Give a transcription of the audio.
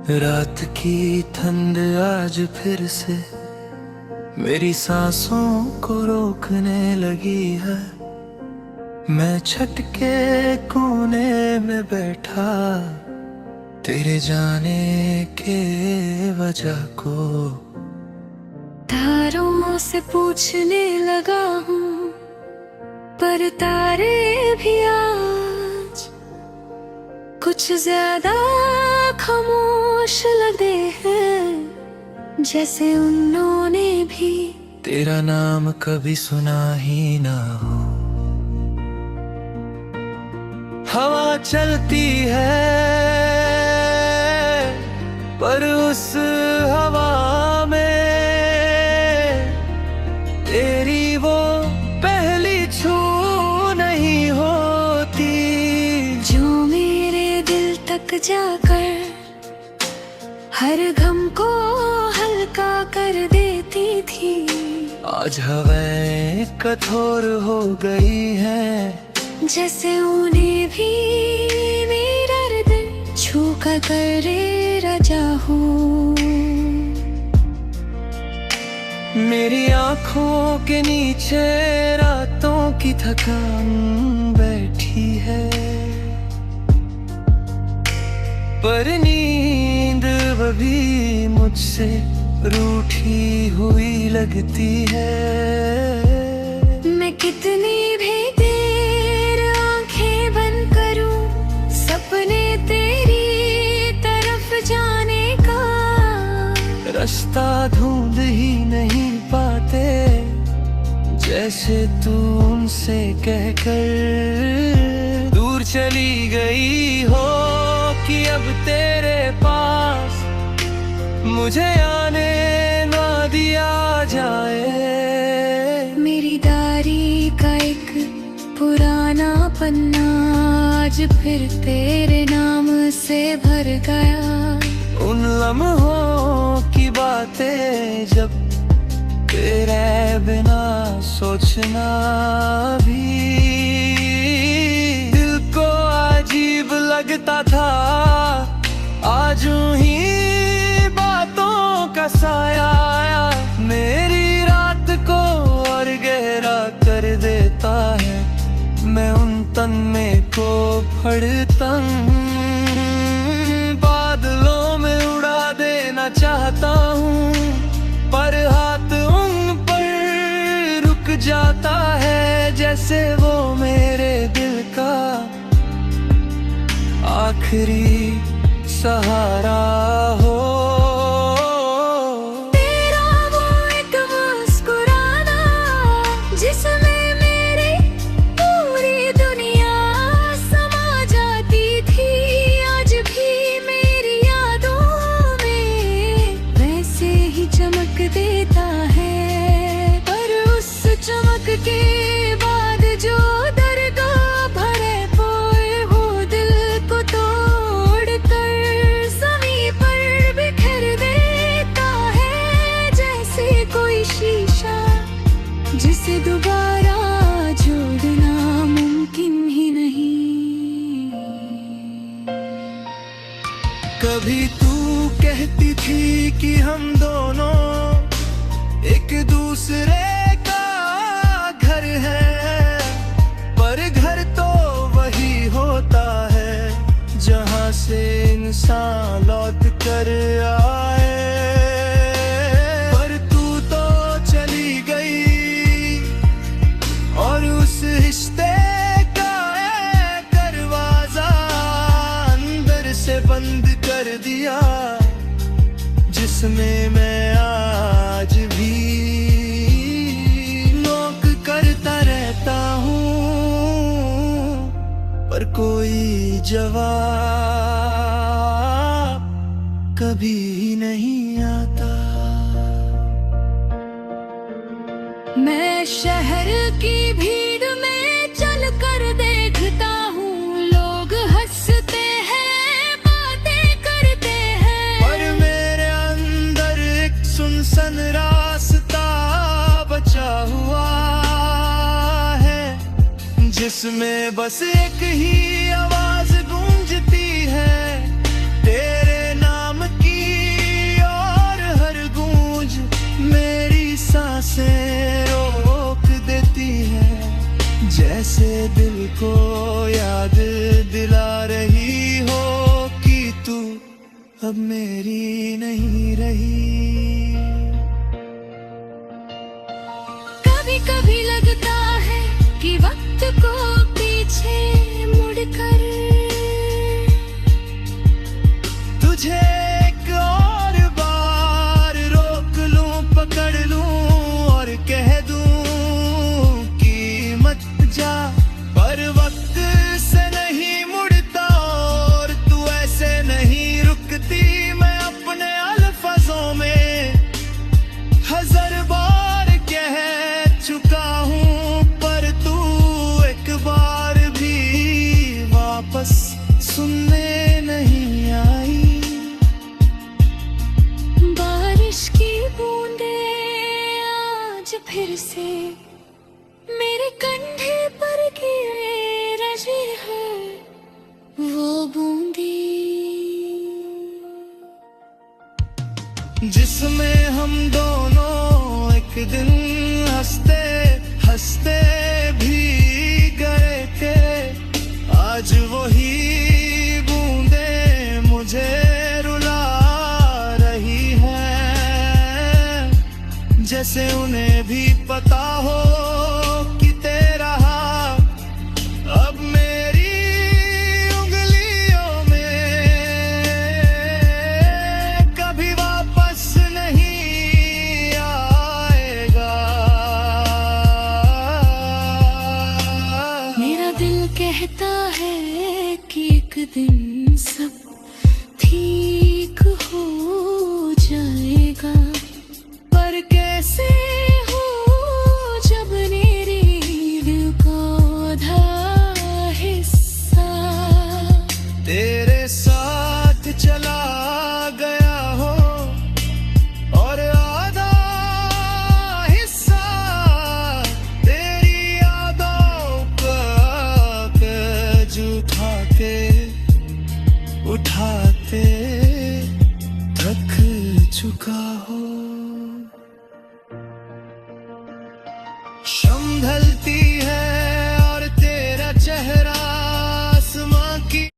रात की ठंड आज फिर से मेरी सांसों को रोकने लगी है। मैं छत के कोने में बैठा तेरे जाने के वजह को तारों से पूछने लगा हूँ, पर तारे भी आज कुछ ज्यादा खामोश लगे हैं, जैसे उन्होंने भी तेरा नाम कभी सुना ही ना हो। हवा चलती है पर उस हवा में तेरी वो पहली छू नहीं होती, जो मेरे दिल तक जाकर हर गम को हल्का कर देती थी। आज हवाएं कठोर हो गई हैं, जैसे उन्हें भी मेरा हृदय छू कर करे रजा हो। मेरी आँखों के नीचे रातों की थकान बैठी है, पर नींद भी मुझसे रूठी हुई लगती है। मैं कितनी भी देर आंखें बंद करूं, सपने तेरी तरफ जाने का रास्ता ढूंढ ही नहीं पाते, जैसे तू उनसे कहकर दूर चली गई हो कि अब तेरे पास मुझे आने ना दिया जाए। मेरी डायरी का एक पुराना पन्ना आज फिर तेरे नाम से भर गया। उन लम्हों की बातें जब तेरे बिना सोचना भी दिल को अजीब लगता था। आज ही बातों का साया मेरी रात को और गहरा कर देता है। मैं उन तन्ने को फड़ता बादलों में उड़ा देना चाहता हूँ, पर हाथ उन पर रुक जाता है, जैसे वो मेरे दिल का आखिरी सहारा हो। तेरा वो एक मुस्कुराना जिसमें मेरी पूरी दुनिया समा जाती थी, आज भी मेरी यादों में वैसे ही चमक देता है। पर उस चमक के बाद जो दर्द भरे पोए हो दिल को तोड़ कर ज़मीं पर बिखर देता है, जैसे कोई शीशा जिसे दोबारा जोड़ना मुमकिन ही नहीं। कभी तू कहती थी कि हम दोनों एक दूसरे का घर है, पर घर तो वही होता है जहाँ से इंसान लौट कर आए। पर तू तो चली गई और उस रिश्ते का एक दरवाजा अंदर से बंद कर दिया, जिसमें मैं आज भी नोक करता रहता हूँ, पर कोई जवाब कभी नहीं आता। मैं शहर की भीड़ में चल कर देखता हूँ, लोग हंसते हैं बातें करते हैं, पर मेरे अंदर एक सुनसान रास्ता बचा हुआ है, जिसमें बस एक ही आवाज गूंजती है, तेरे नाम अब मेरी नहीं रही। कभी कभी लगता है कि वक्त को पीछे मुड़कर तुझे एक और बार रोक लूं, पकड़ लूं और कह दूं कि मत जा, पर वक्त से नहीं मुड़ता और तू ऐसे नहीं रुकती। मैं अपने अल्फाजों में हजार बार कह चुका हूँ, पर तू एक बार भी वापस सुनने नहीं आई। बारिश की बूंदें आज फिर से मेरे कंधे पर गिरे रजी है वो बूंदी, जिसमें हम दोनों एक दिन हंसते हंसते भी गए थे। आज वही बूंदें मुझे रुला रही हैं, जैसे उन्हें भी पता हो कि तेरा हाथ अब मेरी उंगलियों में कभी वापस नहीं आएगा। मेरा दिल कहता है कि एक दिन सब ठीक हो जाएगा, पर कैसे हो जब मेरी दिल का आधा हिस्सा तेरे साथ चला गया हो और आधा हिस्सा तेरी यादों का कर्ज उठाते थक चुका हो।